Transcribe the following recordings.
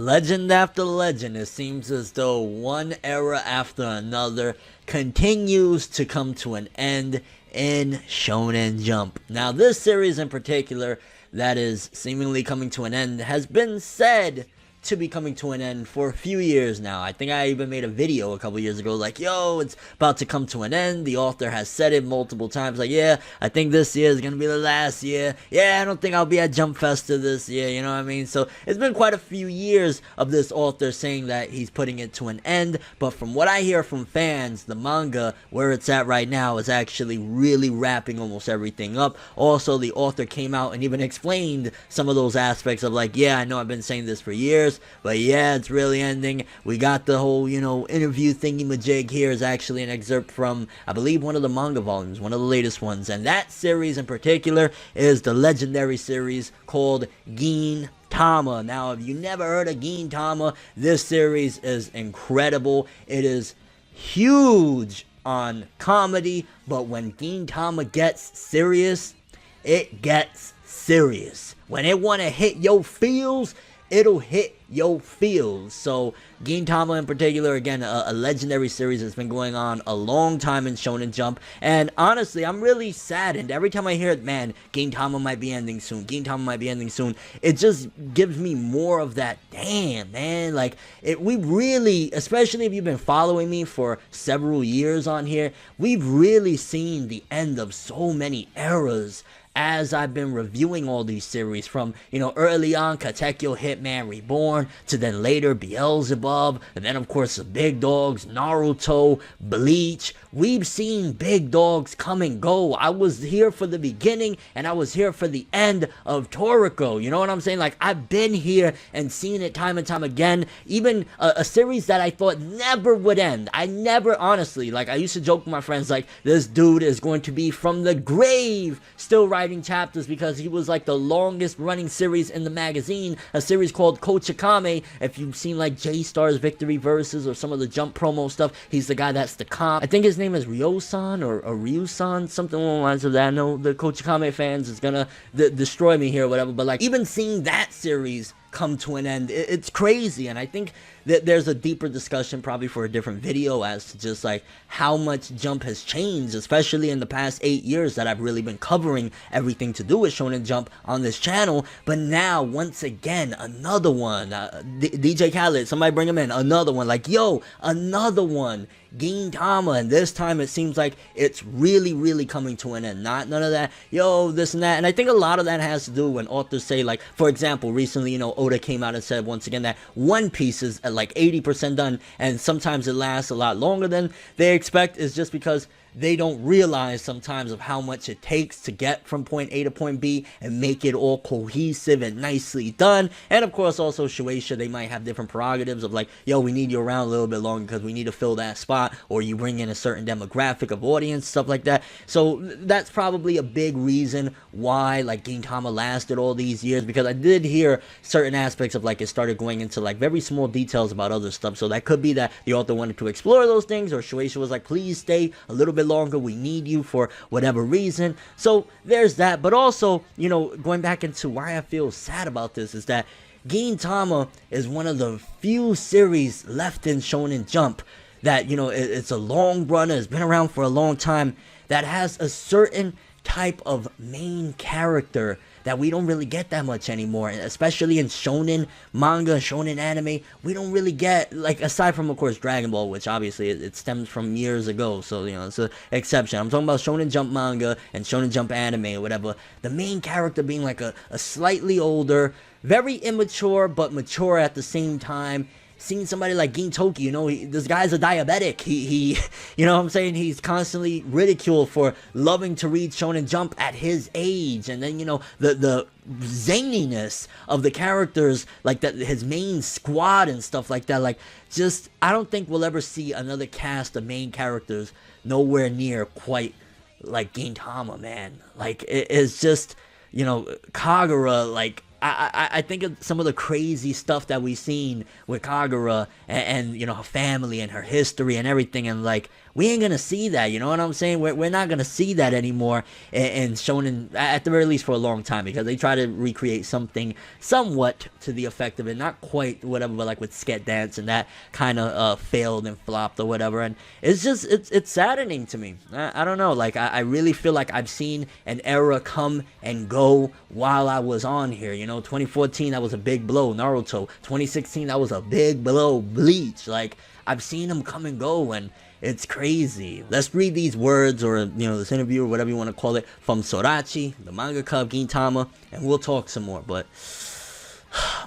Legend after legend, it seems as though one era after another continues to come to an end in Shonen Jump. Now, this series in particular that is seemingly coming to an end has been said to be coming to an end for a few years now. I think I even made a video a couple years ago like, yo, it's about to come to an end. The author has said it multiple times, like, yeah, I think this year is gonna be the last year. Yeah, I don't think I'll be at Jump Festa this year, you know what I mean? So it's been quite a few years of this author saying that he's putting it to an end, but from what I hear from fans, the manga, where it's at right now, is actually really wrapping almost everything up. Also, the author came out and even explained some of those aspects of like, yeah, I know I've been saying this for years, but yeah, it's really ending. We got the whole, interview thingy-majig here is actually an excerpt from, I believe, one of the manga volumes, one of the latest ones, and that series in particular is the legendary series called Gintama. Now, if you never heard of Gintama, this series is incredible. It is huge on comedy, but when Gintama gets serious, it gets serious. When it want to hit your feels, it'll hit your feels. So Gintama in particular, again, a legendary series that's been going on a long time in Shonen Jump, and honestly, I'm really saddened every time I hear it, man, Gintama might be ending soon, Gintama might be ending soon. It just gives me more of that, damn, man, like, we really, especially if you've been following me for several years on here, we've really seen the end of so many eras as I've been reviewing all these series, from, early on, Katekyo Hitman Reborn, to then later Beelzebub, and then of course the big dogs, Naruto, Bleach. We've seen big dogs come and go. I was here for the beginning, and I was here for the end of Toriko, you know what I'm saying? Like, I've been here and seen it time and time again, even a series that I thought never would end. I never, honestly, like, I used to joke with my friends, like, this dude is going to be from the grave still writing chapters, because he was like the longest running series in the magazine, a series called Kochikame. If you've seen like J-Star's Victory Verses or some of the Jump promo stuff, he's the guy that's the comp. I think his name is Ryo-san or Ryu-san, something along the lines of that. I know the Kochikame fans is gonna destroy me here or whatever, but like, even seeing that series come to an end, it's crazy. And I think that there's a deeper discussion probably for a different video as to just like how much Jump has changed, especially in the past 8 years that I've really been covering everything to do with Shonen Jump on this channel. But now, once again, another one, DJ Khaled, somebody bring him in, another one, like, yo, another one, Gintama, and this time it seems like it's really coming to an end. None of that, yo, this and that. And I think a lot of that has to do when authors say, like, for example, recently, Oda came out and said once again that One Piece is at like 80% done, and sometimes it lasts a lot longer than they expect, is just because they don't realize sometimes of how much it takes to get from point A to point B and make it all cohesive and nicely done. And of course, also Shueisha, they might have different prerogatives of like, yo, we need you around a little bit longer because we need to fill that spot, or you bring in a certain demographic of audience, stuff like that. So that's probably a big reason why like Gintama lasted all these years, because I did hear certain aspects of like it started going into like very small details about other stuff. So that could be that the author wanted to explore those things, or Shueisha was like, please stay a little bit longer, we need you for whatever reason. So there's that. But also, going back into why I feel sad about this is that Gintama is one of the few series left in Shonen Jump that, it's a long runner, it's been around for a long time, that has a certain type of main character that we don't really get that much anymore, and especially in shonen manga, shonen anime, we don't really get, like, aside from of course Dragon Ball, which obviously it stems from years ago, so it's an exception. I'm talking about Shonen Jump manga and Shonen Jump anime or whatever, the main character being like a slightly older, very immature but mature at the same time. Seeing somebody like Gintoki, this guy's a diabetic. He what I'm saying? He's constantly ridiculed for loving to read Shonen Jump at his age. And then, the zaniness of the characters, like that, his main squad and stuff like that. Like, just, I don't think we'll ever see another cast of main characters nowhere near quite like Gintama, man. Like, it's just, Kagura, like, I think of some of the crazy stuff that we've seen with Kagura and her family and her history and everything, and like, we ain't gonna see that, you know what I'm saying? We're not gonna see that anymore in shonen, at the very least for a long time, because they try to recreate something somewhat to the effect of it, not quite whatever, but like with Sket Dance, and that kind of failed and flopped or whatever, and it's just, it's saddening to me. I don't know, like, I really feel like I've seen an era come and go while I was on here, you know. 2014, that was a big blow, Naruto. 2016, that was a big blow, Bleach. Like, I've seen them come and go, and it's crazy. Let's read these words, or, you know, this interview, or whatever you want to call it, from Sorachi, the mangaka of Gintama, and we'll talk some more, but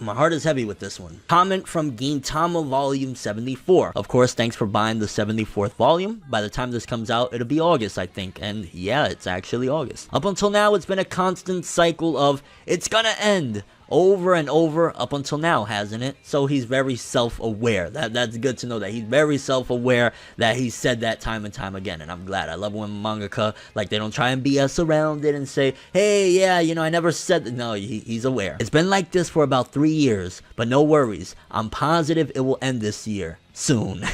my heart is heavy with this one. Comment from Gintama Volume 74. Of course, thanks for buying the 74th volume. By the time this comes out, it'll be August, I think. And yeah, it's actually August. Up until now, it's been a constant cycle of, it's gonna end. Over and over up until now, hasn't it? So he's very self-aware. That's good to know that he's very self-aware, that he said that time and time again, and I'm glad. I love when mangaka, like, they don't try and BS around it and say, hey, yeah, you know, I never said that. No, he's aware. It's been like this for about 3 years, but no worries. I'm positive it will end this year. Soon.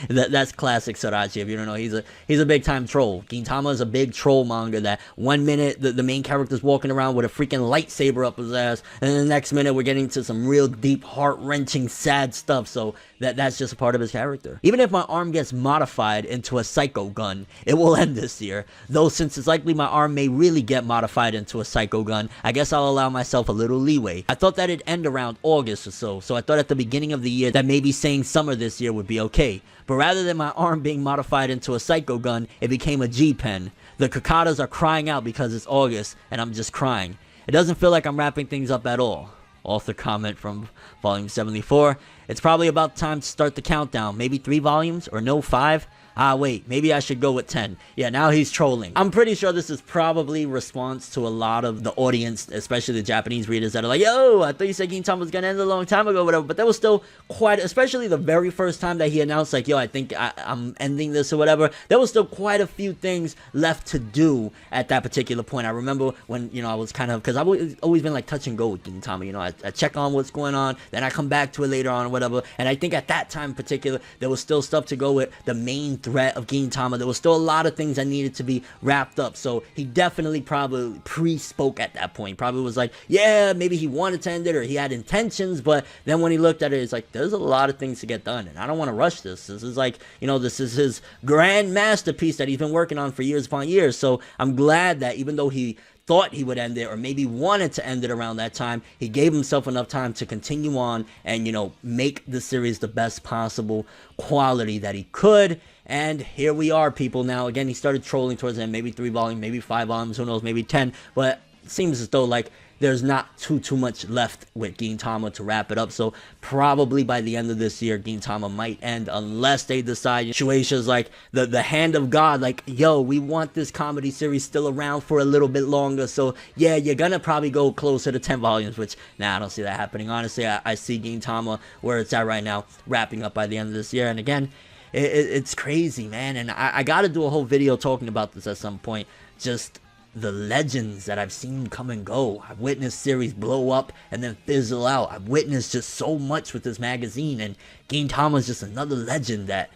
That's classic Sorachi. If you don't know, he's a big time troll. Gintama is a big troll manga that 1 minute the main character's walking around with a freaking lightsaber up his ass, and then the next minute we're getting to some real deep, heart-wrenching, sad stuff. So that's just a part of his character. Even if my arm gets modified into a psycho gun, it will end this year. Though since it's likely my arm may really get modified into a psycho gun, I guess I'll allow myself a little leeway. I thought that it'd end around August or so I thought at the beginning of the year that maybe saying summer this year would be okay. But rather than my arm being modified into a psycho gun, it became a G-pen. The Kakadas are crying out because it's August, and I'm just crying. It doesn't feel like I'm wrapping things up at all. Author comment from volume 74. It's probably about time to start the countdown. Maybe 3 volumes, or no, 5? Ah, wait, maybe I should go with 10. Yeah, now he's trolling. I'm pretty sure this is probably response to a lot of the audience, especially the Japanese readers, that are like, yo, I thought you said Gintama was gonna end a long time ago, whatever. But there was still quite, especially the very first time that he announced, like, yo, I think I'm ending this or whatever, there was still quite a few things left to do at that particular point. I remember when, you know, I was kind of, because I've always been like touch and go with Gintama, you know, I check on what's going on, then I come back to it later on or whatever, and I think at that time in particular, there was still stuff to go with the main threat of Gintama. There was still a lot of things that needed to be wrapped up, so he definitely probably pre-spoke at that point. Probably was like, yeah, maybe he wanted to end it, or he had intentions, but then when he looked at it, it's like, there's a lot of things to get done, and I don't want to rush this. This is like, you know, this is his grand masterpiece that he's been working on for years upon years, so I'm glad that even though he thought he would end it, or maybe wanted to end it around that time, he gave himself enough time to continue on and, you know, make the series the best possible quality that he could. And here we are, people. Now, again, he started trolling towards the end, maybe 3 volumes, maybe 5 volumes, who knows, maybe 10, but it seems as though, like, there's not too much left with Gintama to wrap it up, so probably by the end of this year, Gintama might end, unless they decide, Shueisha's like, the hand of God, like, yo, we want this comedy series still around for a little bit longer, so yeah, you're gonna probably go closer to 10 volumes, which, nah, I don't see that happening. Honestly, I see Gintama where it's at right now, wrapping up by the end of this year, and again, it's crazy, man, and I gotta do a whole video talking about this at some point, just the legends that I've seen come and go. I've witnessed series blow up and then fizzle out. I've witnessed just so much with this magazine, and Gintama is just another legend that,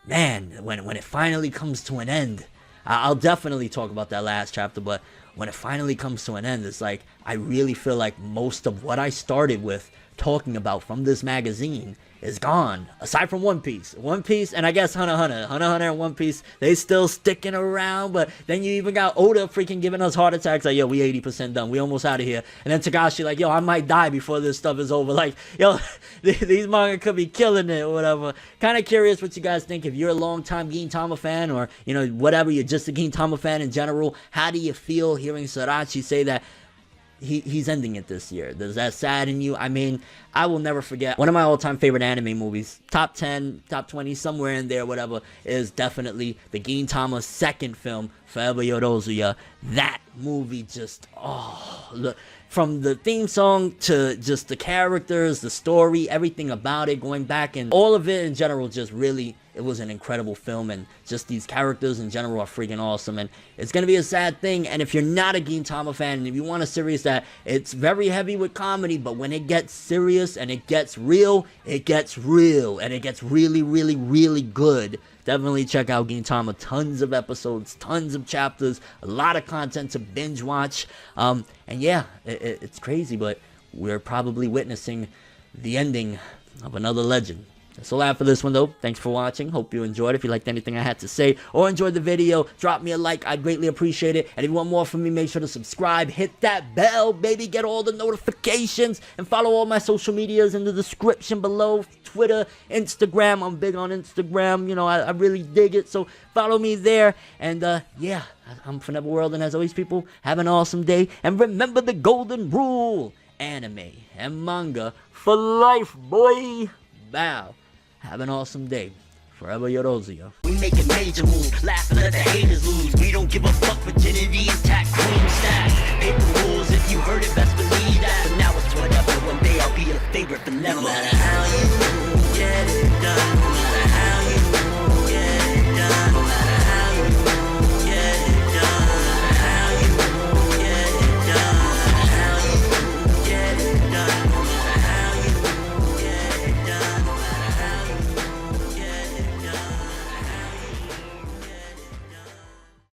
man, when it finally comes to an end, I'll definitely talk about that last chapter, but when it finally comes to an end, it's like, I really feel like most of what I started with talking about from this magazine is gone, aside from One Piece, and I guess Hunter x Hunter and One Piece, they still sticking around, but then you even got Oda freaking giving us heart attacks, like, yo, we 80% done, we almost out of here, and then Takashi like, yo, I might die before this stuff is over, like, yo, these manga could be killing it, or whatever. Kind of curious what you guys think, if you're a long-time Gintama fan, or, you know, whatever, you're just a Gintama fan in general, how do you feel hearing Sorachi say that he's ending it this year? Does that sadden you? I mean, I will never forget one of my all-time favorite anime movies, top 10, top 20, somewhere in there, whatever, is definitely the Gintama second film, Forever Yorozuya. That movie just, from the theme song to just the characters, the story, everything about it, going back, and all of it in general just really, it was an incredible film, and just these characters in general are freaking awesome, and it's gonna be a sad thing. And if you're not a Gintama fan, and if you want a series that it's very heavy with comedy, but when it gets serious and it gets real, and it gets really, really, really good, definitely check out Gintama. Tons of episodes, tons of chapters, a lot of content to binge watch. And yeah, it's crazy, but we're probably witnessing the ending of another legend. That's all I have for this one, though. Thanks for watching. Hope you enjoyed. If you liked anything I had to say or enjoyed the video, drop me a like. I'd greatly appreciate it. And if you want more from me, make sure to subscribe. Hit that bell, baby. Get all the notifications. And follow all my social medias in the description below. Twitter, Instagram. I'm big on Instagram. You know, I really dig it. So follow me there. And yeah, I'm ForneverWorld. And as always, people, have an awesome day. And remember the golden rule. Anime and manga for life, boy. Bow. Have an awesome day. Forever Yorozio. We make a major move, laugh and let the haters lose. We don't give a fuck, virginity intact, cream stack. Paper rules, if you heard it, best believe that. But now it's whatever, one day I'll be your favorite, but never. No matter how you